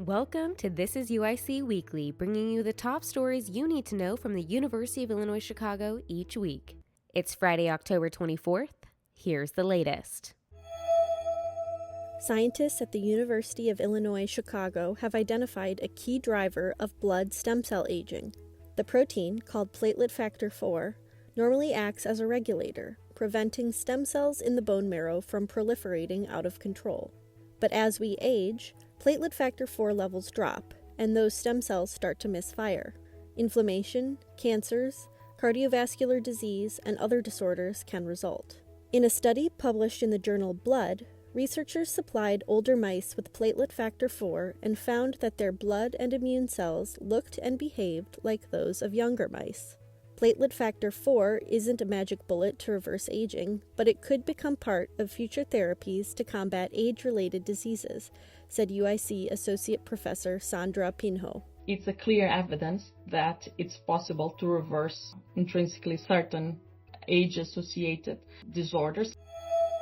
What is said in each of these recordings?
Welcome to This is UIC Weekly, bringing you the top stories you need to know from the University of Illinois Chicago each week. It's Friday, October 24th. Here's the latest. Scientists at the University of Illinois Chicago have identified a key driver of blood stem cell aging. The protein, called platelet factor 4, normally acts as a regulator, preventing stem cells in the bone marrow from proliferating out of control. But as we age, platelet factor 4 levels drop, and those stem cells start to misfire. Inflammation, cancers, cardiovascular disease, and other disorders can result. In a study published in the journal Blood, researchers supplied older mice with platelet factor 4 and found that their blood and immune cells looked and behaved like those of younger mice. Platelet factor 4 isn't a magic bullet to reverse aging, but it could become part of future therapies to combat age-related diseases, said UIC Associate Professor Sandra Pinho. It's a clear evidence that it's possible to reverse intrinsically certain age-associated disorders.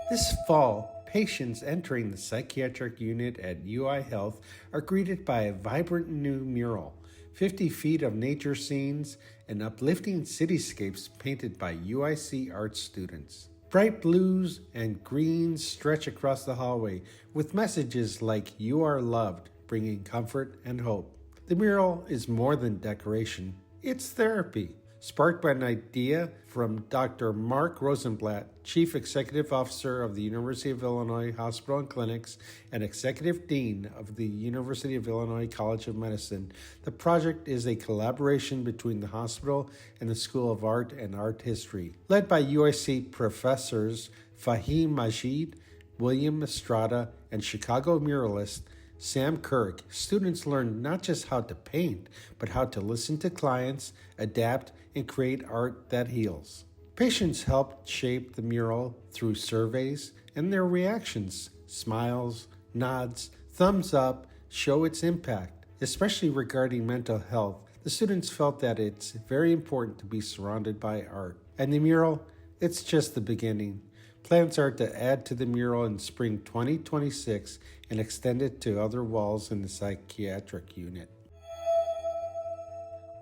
This fall, patients entering the psychiatric unit at UI Health are greeted by a vibrant new mural, 50 feet of nature scenes, and uplifting cityscapes painted by UIC art students. Bright blues and greens stretch across the hallway with messages like "You are loved," bringing comfort and hope. The mural is more than decoration, it's therapy. Sparked by an idea from Dr. Mark Rosenblatt, Chief Executive Officer of the University of Illinois Hospital and Clinics and Executive Dean of the University of Illinois College of Medicine, the project is a collaboration between the hospital and the School of Art and Art History. Led by UIC professors Fahim Majid, William Estrada, and Chicago muralist Sam Kirk, students learn not just how to paint, but how to listen to clients, adapt, and create art that heals. Patients helped shape the mural through surveys, and their reactions, smiles, nods, thumbs up, show its impact. Especially regarding mental health, the students felt that it's very important to be surrounded by art. And the mural, it's just the beginning. Plans are to add to the mural in spring 2026 and extend it to other walls in the psychiatric unit.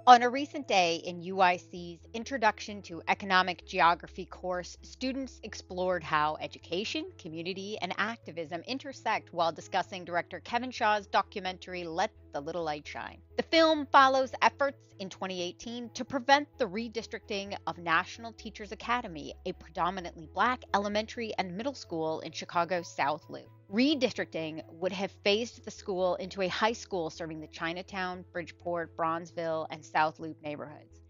On a recent day in UIC's Introduction to Economic Geography course, students explored how education, community, and activism intersect while discussing director Kevin Shaw's documentary Let the Little Light Shine. The film follows efforts in 2018 to prevent the redistricting of National Teachers Academy, a predominantly Black elementary and middle school in Chicago's South Loop. Redistricting would have phased the school into a high school serving the Chinatown, Bridgeport, Bronzeville, and South Loop neighborhoods.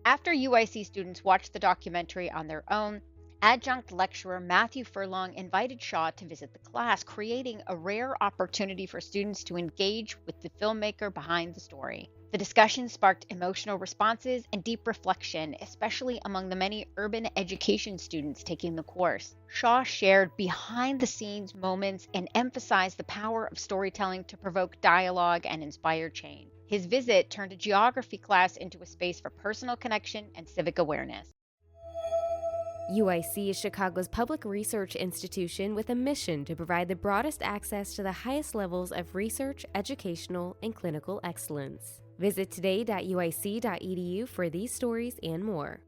After UIC students watched the documentary on their own, adjunct lecturer Matthew Furlong invited Shaw to visit the class, creating a rare opportunity for students to engage with the filmmaker behind the story. The discussion sparked emotional responses and deep reflection, especially among the many urban education students taking the course. Shaw shared behind-the-scenes moments and emphasized the power of storytelling to provoke dialogue and inspire change. His visit turned a geography class into a space for personal connection and civic awareness. UIC is Chicago's public research institution with a mission to provide the broadest access to the highest levels of research, educational, and clinical excellence. Visit today.uic.edu for these stories and more.